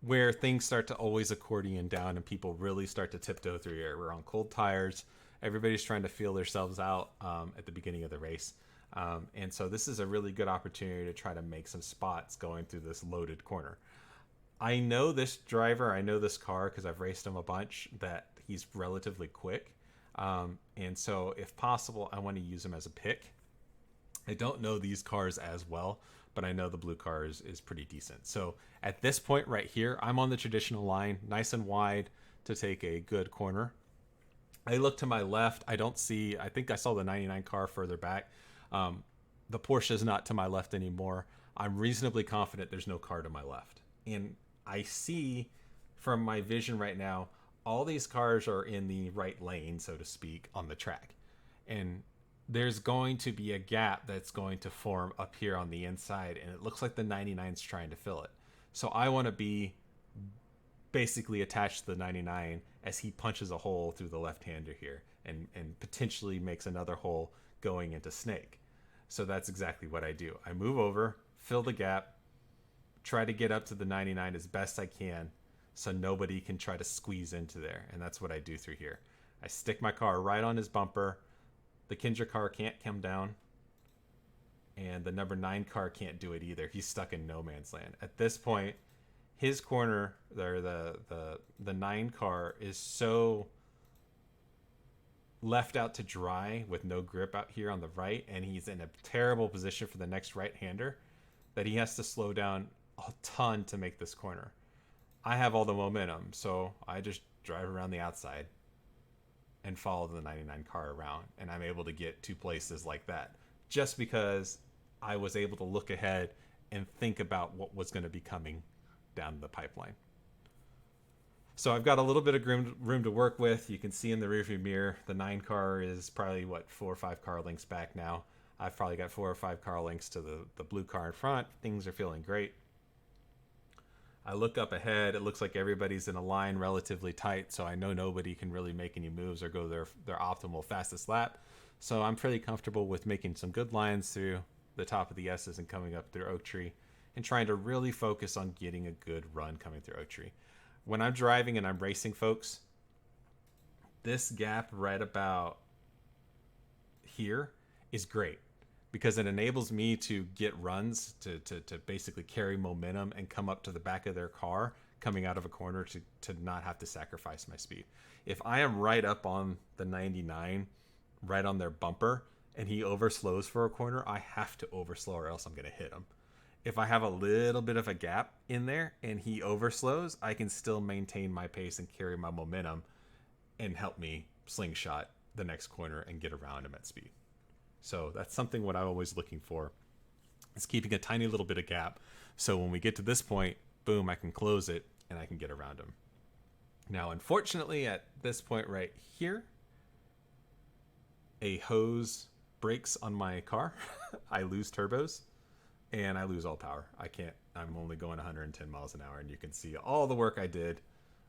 where things start to always accordion down and people really start to tiptoe through here. We're on cold tires. Everybody's trying to feel themselves out at the beginning of the race. And so this is a really good opportunity to try to make some spots going through this loaded corner. I know this driver, I know this car because I've raced him a bunch, that he's relatively quick. And so if possible, I want to use him as a pick. I don't know these cars as well, but I know the blue car is pretty decent. So at this point right here, I'm on the traditional line, nice and wide to take a good corner. I look to my left. I think I saw the 99 car further back. The Porsche is not to my left anymore. I'm reasonably confident there's no car to my left. And I see from my vision right now, all these cars are in the right lane, so to speak, on the track. And there's going to be a gap that's going to form up here on the inside, and it looks like the 99's trying to fill it. So I want to be basically attached to the 99 as he punches a hole through the left-hander here and potentially makes another hole going into Snake. So that's exactly what I do. I move over, fill the gap, try to get up to the 99 as best I can so nobody can try to squeeze into there. And that's what I do through here. I stick my car right on his bumper. The Kindra car can't come down. And the number 9 car can't do it either. He's stuck in no man's land. At this point, his corner, there, the 9 car is so left out to dry with no grip out here on the right, and he's in a terrible position for the next right-hander that he has to slow down a ton to make this corner. I have all the momentum, so I just drive around the outside and follow the 99 car around, and I'm able to get 2 places like that just because I was able to look ahead and think about what was going to be coming down the pipeline. So I've got a little bit of room to work with. You can see in the rearview mirror, the 9 car is probably 4 or 5 car lengths back now. I've probably got 4 or 5 car lengths to the blue car in front. Things are feeling great. I look up ahead. It looks like everybody's in a line relatively tight, so I know nobody can really make any moves or go their optimal fastest lap. So I'm pretty comfortable with making some good lines through the top of the S's and coming up through Oak Tree and trying to really focus on getting a good run coming through Oak Tree. When I'm driving and I'm racing, folks, this gap right about here is great because it enables me to get runs to basically carry momentum and come up to the back of their car coming out of a corner to not have to sacrifice my speed. If I am right up on the 99, right on their bumper, and he overslows for a corner, I have to overslow or else I'm going to hit him. If I have a little bit of a gap in there and he overslows, I can still maintain my pace and carry my momentum and help me slingshot the next corner and get around him at speed. So that's something what I'm always looking for is keeping a tiny little bit of gap. So when we get to this point, boom, I can close it and I can get around him. Now, unfortunately, at this point right here, a hose breaks on my car. I lose turbos. And I lose all power. I'm only going 110 miles an hour, and you can see all the work I did,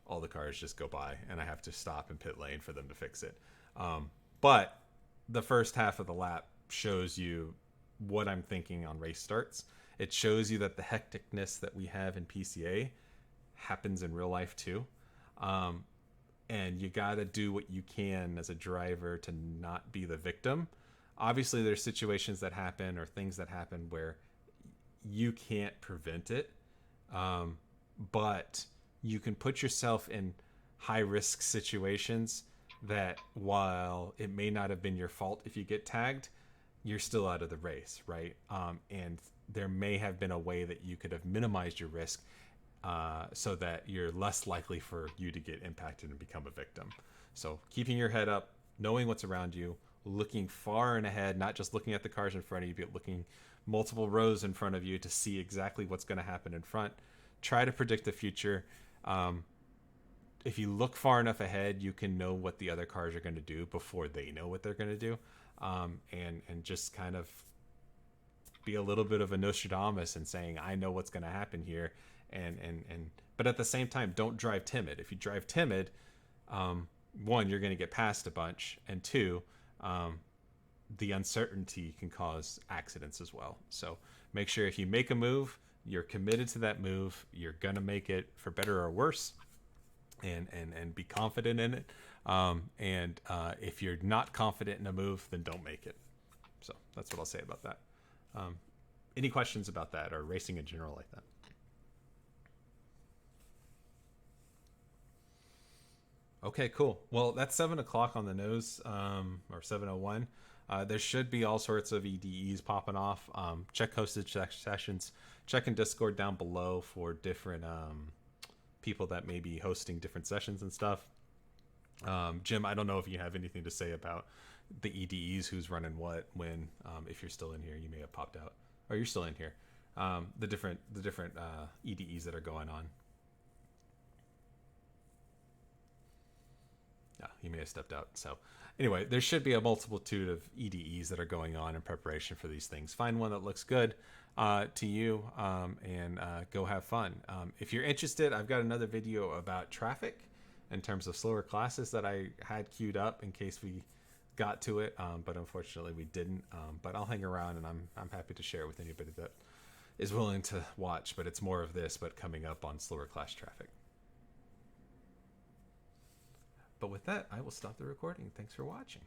all the cars just go by, and I have to stop in pit lane for them to fix it. But the first half of the lap shows you what I'm thinking on race starts. It shows you that the hecticness that we have in PCA happens in real life too. And you got to do what you can as a driver to not be the victim. Obviously, there's situations that happen or things that happen where you can't prevent it, but you can put yourself in high risk situations that while it may not have been your fault if you get tagged, you're still out of the race, right? And there may have been a way that you could have minimized your risk so that you're less likely for you to get impacted and become a victim. So keeping your head up, knowing what's around you, looking far and ahead, not just looking at the cars in front of you, but looking multiple rows in front of you to see exactly what's going to happen in front. Try to predict the future. If you look far enough ahead, you can know what the other cars are going to do before they know what they're going to do. And just kind of be a little bit of a Nostradamus and saying, I know what's going to happen here. But at the same time, don't drive timid. If you drive timid, one, you're going to get past a bunch, and two, the uncertainty can cause accidents as well. So make sure if you make a move, you're committed to that move. You're going to make it for better or worse, and be confident in it. If you're not confident in a move, then don't make it. So that's what I'll say about that. Any questions about that or racing in general like that? Okay, cool. Well, that's 7 o'clock on the nose, or 7:01. There should be all sorts of EDEs popping off. Check hosted sessions. Check in Discord down below for different people that may be hosting different sessions and stuff. Jim, I don't know if you have anything to say about the EDEs, who's running what, when. If you're still in here, you may have popped out, or you're still in here. The different EDEs that are going on. Yeah, he may have stepped out. So anyway, there should be a multitude of EDEs that are going on in preparation for these things. Find one that looks good to you, and go have fun. If you're interested, I've got another video about traffic in terms of slower classes that I had queued up in case we got to it, but unfortunately we didn't. But I'll hang around, and I'm happy to share it with anybody that is willing to watch. But it's more of this, but coming up on slower class traffic. But with that, I will stop the recording. Thanks for watching.